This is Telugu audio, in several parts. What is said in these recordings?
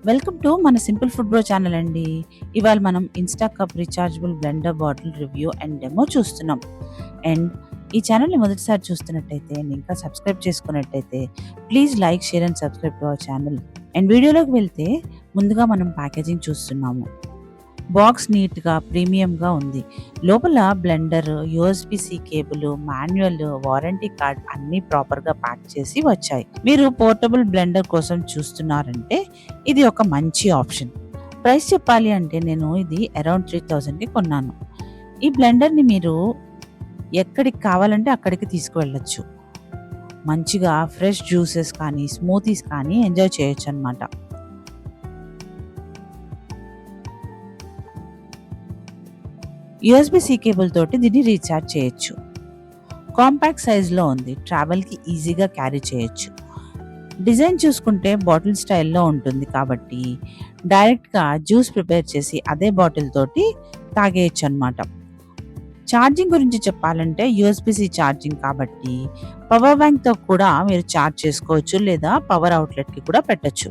వెల్కమ్ టు మన సింపుల్ ఫుడ్ బ్రో ఛానల్ అండి. ఇవాళ మనం Insta cup rechargeable blender bottle review and demo చూస్తున్నాం. అండ్ ఈ ఛానల్ని మొదటిసారి చూస్తున్నట్టయితే అండ్ ఇంకా సబ్స్క్రైబ్ చేసుకున్నట్టయితే please like, share and subscribe to our channel. And వీడియోలోకి వెళ్తే ముందుగా మనం ప్యాకేజింగ్ చూస్తున్నాము. బాక్స్ నీట్గా ప్రీమియంగా ఉంది. లోపల blender, USB-C cable, manual, warranty card అన్నీ ప్రాపర్గా ప్యాక్ చేసి వచ్చాయి. మీరు పోర్టబుల్ బ్లెండర్ కోసం చూస్తున్నారంటే ఇది ఒక మంచి ఆప్షన్. ప్రైస్ చెప్పాలి అంటే నేను ఇది అరౌండ్ 3000కి కొన్నాను. ఈ బ్లెండర్ని మీరు ఎక్కడికి కావాలంటే అక్కడికి తీసుకువెళ్ళచ్చు. మంచిగా ఫ్రెష్ జ్యూసెస్ కానీ స్మూతీస్ కానీ ఎంజాయ్ చేయొచ్చు అనమాట. USB-C కేబుల్ తోటి దీన్ని రీఛార్జ్ చేయొచ్చు. కాంపాక్ట్ సైజ్లో ఉంది. ట్రావెల్కి ఈజీగా క్యారీ చేయొచ్చు. డిజైన్ చూసుకుంటే బాటిల్ స్టైల్లో ఉంటుంది కాబట్టి డైరెక్ట్గా జ్యూస్ ప్రిపేర్ చేసి అదే బాటిల్ తోటి తాగేయచ్చు అనమాట. ఛార్జింగ్ గురించి చెప్పాలంటే USB-C ఛార్జింగ్ కాబట్టి పవర్ బ్యాంక్తో కూడా మీరు ఛార్జ్ చేసుకోవచ్చు, లేదా పవర్ అవుట్లెట్కి కూడా పెట్టచ్చు.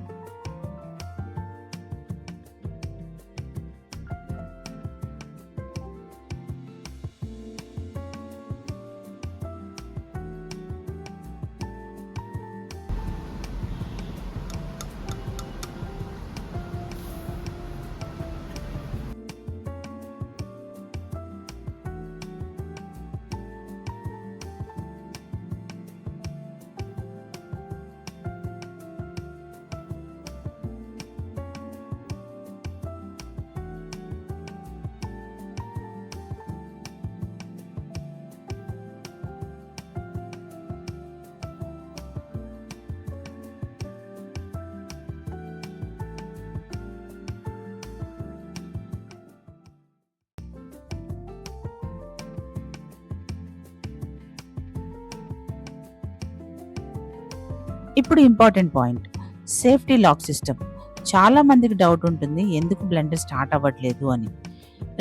ఇప్పుడు important point, safety lock system. చాలా మందికి డౌట్ ఉంటుంది ఎందుకు బ్లెండర్ స్టార్ట్ అవ్వట్లేదు అని.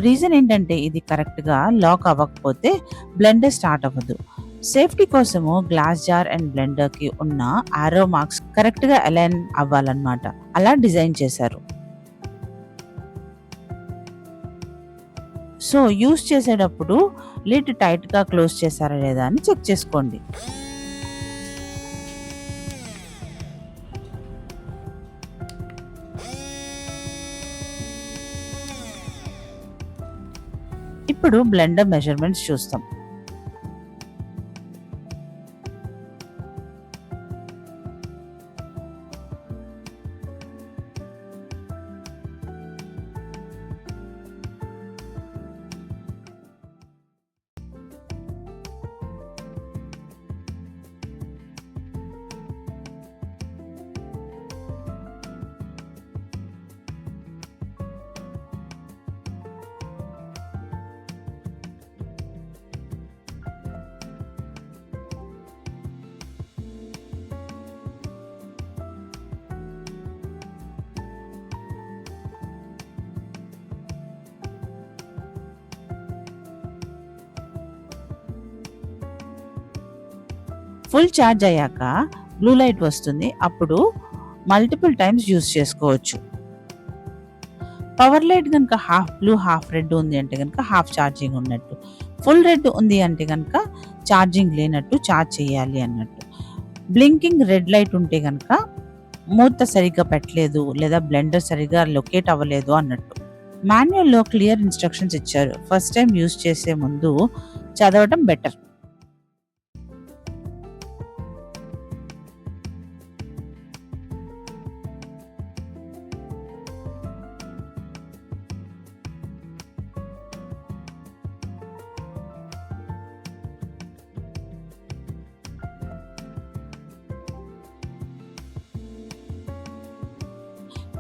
రీజన్ ఏంటంటే ఇది కరెక్ట్గా లాక్ అవ్వకపోతే బ్లెండర్ స్టార్ట్ అవ్వదు. సేఫ్టీ కోసము గ్లాస్ జార్ అండ్ బ్లెండర్కి ఉన్న ఆరో మార్క్స్ కరెక్ట్గా అలైన్ అవ్వాలన్నమాట. అలా డిజైన్ చేశారు. సో యూస్ చేసేటప్పుడు లిడ్ టైట్గా క్లోజ్ చేశారా లేదా అని చెక్ చేసుకోండి. ఇప్పుడు బ్లెండర్ మెజర్మెంట్స్ చూస్తాం. ఫుల్ ఛార్జ్ అయ్యాక బ్లూ లైట్ వస్తుంది. అప్పుడు మల్టిపుల్ టైమ్స్ యూస్ చేసుకోవచ్చు. పవర్ లైట్ కనుక హాఫ్ బ్లూ హాఫ్ రెడ్ ఉంది అంటే కనుక హాఫ్ ఛార్జింగ్ ఉన్నట్టు, ఫుల్ రెడ్ ఉంది అంటే కనుక ఛార్జింగ్ లేనట్టు, ఛార్జ్ చేయాలి అన్నట్టు. బ్లింకింగ్ రెడ్ లైట్ ఉంటే కనుక మూత సరిగ్గా పెట్టలేదు లేదా బ్లెండర్ సరిగ్గా లొకేట్ అవ్వలేదు అన్నట్టు. మాన్యువల్లో క్లియర్ ఇన్స్ట్రక్షన్స్ ఇచ్చారు. ఫస్ట్ టైం యూస్ చేసే ముందు చదవటం బెటర్.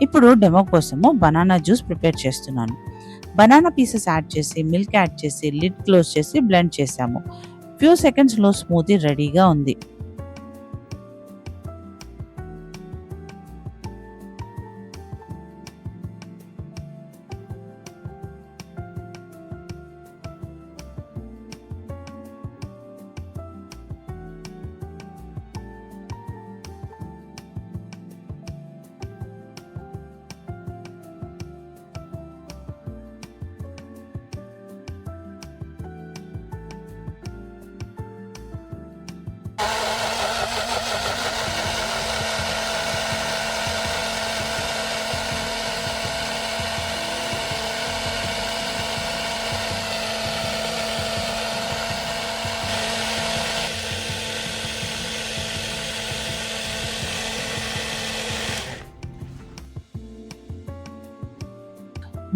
ఇప్పుడు డెమో కోసము బనానా జ్యూస్ ప్రిపేర్ చేస్తున్నాను. బనానా పీసెస్ యాడ్ చేసి, మిల్క్ యాడ్ చేసి, లిడ్ క్లోజ్ చేసి బ్లెండ్ చేసాము. ఫ్యూ సెకండ్స్లో స్మూతీ రెడీగా ఉంది.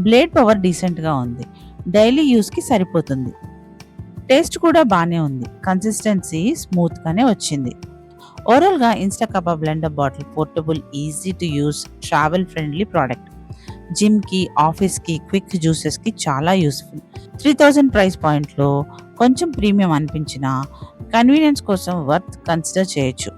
బ్లేడ్ పవర్ డీసెంట్‌గా ఉంది. డైలీ యూజ్‌కి సరిపోతుంది. టేస్ట్ కూడా బానే ఉంది. కన్సిస్టెన్సీ స్మూత్‌గానే వచ్చింది. ఓవరాల్‌గా Instacup blender bottle portable, easy to use, travel friendly product. జిమ్‌కి, ఆఫీస్‌కి, క్విక్ జ్యూసెస్‌కి చాలా యూజ్‌ఫుల్. 3000 ప్రైస్ పాయింట్‌లో కొంచెం ప్రీమియం అనిపించినా కన్వీనియన్స్ కోసం వర్త్ కన్సిడర్ చేయొచ్చు.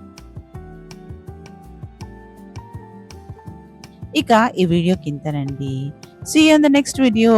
ఇక ఈ వీడియోకి ఇంతేనండి. See you in the next video.